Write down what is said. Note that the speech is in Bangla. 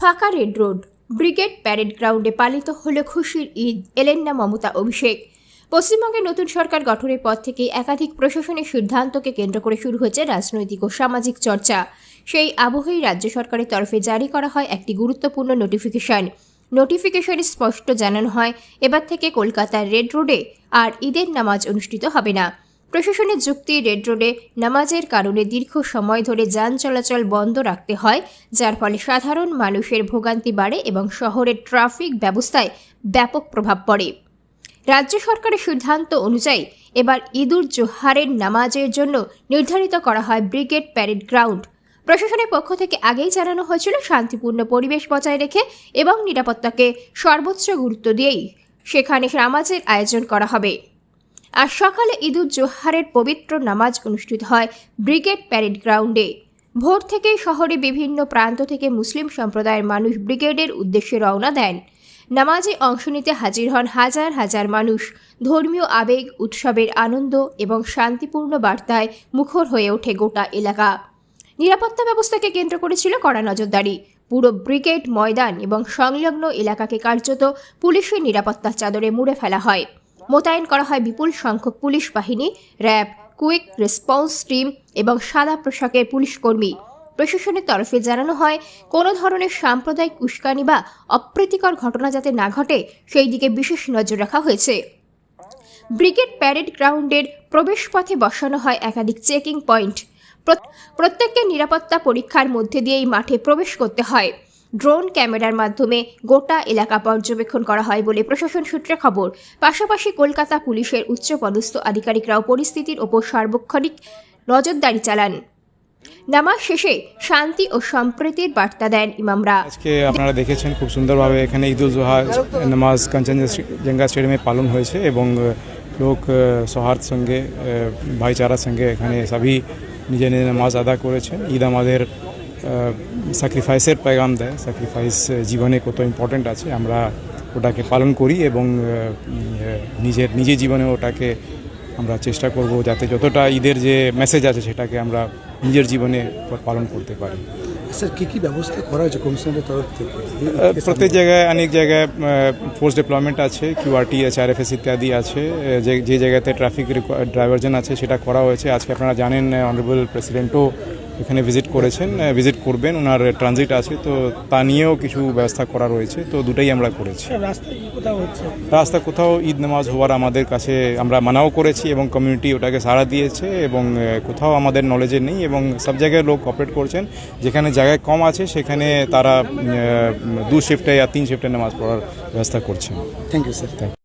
ফাঁকা রেড রোড, ব্রিগেড প্যারেড গ্রাউন্ডে পালিত হল খুশির ঈদ। এলেন না মমতা অভিষেক। পশ্চিমবঙ্গের নতুন সরকার গঠনের পর থেকে একাধিক প্রশাসনিক সিদ্ধান্তকে কেন্দ্র করে শুরু হয়েছে রাজনৈতিক ও সামাজিক চর্চা। সেই আবহেই রাজ্য সরকারের তরফে জারি করা হয় একটি গুরুত্বপূর্ণ নোটিফিকেশনে স্পষ্ট জানানো হয়, এবার থেকে কলকাতার রেড রোডে আর ঈদের নামাজ অনুষ্ঠিত হবে না। প্রশাসনের যুক্তি, রেড রোডে নামাজের কারণে দীর্ঘ সময় ধরে যান চলাচল বন্ধ রাখতে হয়, যার ফলে সাধারণ মানুষের ভোগান্তি বাড়ে এবং শহরের ট্রাফিক ব্যবস্থায় ব্যাপক প্রভাব পড়ে। রাজ্য সরকারের সিদ্ধান্ত অনুযায়ী এবার ঈদুল জোহারের নামাজের জন্য নির্ধারিত করা হয় ব্রিগেড প্যারেড গ্রাউন্ড। প্রশাসনের পক্ষ থেকে আগেই জানানো হয়েছিল, শান্তিপূর্ণ পরিবেশ বজায় রেখে এবং নিরাপত্তাকে সর্বোচ্চ গুরুত্ব দিয়েই সেখানে নামাজের আয়োজন করা হবে। আর সকালে ঈদুল জোহারের পবিত্র নামাজ অনুষ্ঠিত হয় ব্রিগেড প্যারেড গ্রাউন্ডে। ভোর থেকেই শহরে বিভিন্ন প্রান্ত থেকে মুসলিম সম্প্রদায়ের মানুষ ব্রিগেডের উদ্দেশ্যে রওনা দেন। নামাজে অংশ নিতে হাজির হন হাজার হাজার মানুষ। ধর্মীয় আবেগ, উৎসবের আনন্দ এবং শান্তিপূর্ণ বার্তায় মুখর হয়ে ওঠে গোটা এলাকা। নিরাপত্তা ব্যবস্থাকে কেন্দ্র করেছিল কড়া নজরদারি। পুরো ব্রিগেড ময়দান এবং সংলগ্ন এলাকাকে কার্যত পুলিশের নিরাপত্তার চাদরে মুড়ে ফেলা হয়। মোতায়েন করা হয় বিপুল সংখ্যক পুলিশ বাহিনী, র্যাব, কুইক রেসপন্স টিম এবং সাদা পোশাকের পুলিশ কর্মী। প্রশাসনের তরফে জানানো হয়, কোনো ধরনের সাম্প্রদায়িক উস্কানি বা অপ্রীতিকর ঘটনা যাতে না ঘটে সেই দিকে বিশেষ নজর রাখা হয়েছে। ব্রিগেড প্যারেড গ্রাউন্ডের প্রবেশপথে বসানো হয় একাধিক চেকিং পয়েন্ট। প্রত্যেককে নিরাপত্তা পরীক্ষার মধ্যে দিয়েই মাঠে প্রবেশ করতে হয়। ড্রোন ক্যামেরার মাধ্যমে গোটা এলাকা পর্যবেক্ষণ করা হয় বলে প্রশাসন সূত্রে খবর। পাশাপাশি কলকাতা পুলিশের উচ্চপদস্থ আধিকারিকরাও পরিস্থিতির ওপর সার্বক্ষণিক নজরদারি চালান। নামাজ শেষে শান্তি ও সম্প্রীতির বার্তা দেন ইমামরা। আজকে আপনারা দেখেছেন খুব সুন্দরভাবে এখানে ঈদুল জোহা নামাজ কাঞ্চনজঙ্ঘা স্টেডিয়ামে পালন হয়েছে এবং লোক সৌহার্দ সঙ্গে ভাইচারার সঙ্গে এখানে সবই নিজের নিজের নামাজ আদা করেছেন। ঈদ আমাদের স্যাক্রিফাইসের পেগাম দেয়। স্যাক্রিফাইস জীবনে কত ইম্পর্ট্যান্ট আছে, আমরা ওটাকে পালন করি এবং নিজের জীবনে ওটাকে আমরা চেষ্টা করব যাতে যতটা ঈদের যে মেসেজ আছে সেটাকে আমরা নিজের জীবনে পালন করতে পারি। স্যার, কী ব্যবস্থা করা হয়েছে কমিশনের তরফ থেকে? প্রত্যেক জায়গায় অনেক জায়গায় ফোর্স ডিপ্লয়মেন্ট আছে, QRT আছে, RFS ইত্যাদি আছে। যে জায়গাতে ট্রাফিক ডাইভারজন আছে সেটা করা হয়েছে। আজকে আপনারা জানেন অনারেবল প্রেসিডেন্টও এখানে ভিজিট করবেন, ওনার ট্রানজিট আছে, তো তা নিয়েও কিছু ব্যবস্থা করা রয়েছে। তো দুটাই আমরা করেছি। রাস্তা কোথাও ঈদ নামাজ হওয়ার আমাদের কাছে আমরা মানাও করেছি এবং কমিউনিটি ওটাকে সাড়া দিয়েছে এবং কোথাও আমাদের নলেজে নেই এবং সব জায়গায় লোক অপারেট করছেন। যেখানে জায়গায় কম আছে সেখানে তারা 2 শিফটে या 3 শিফটে নামাজ পড়ার ব্যবস্থা করছেন। Thank you sir.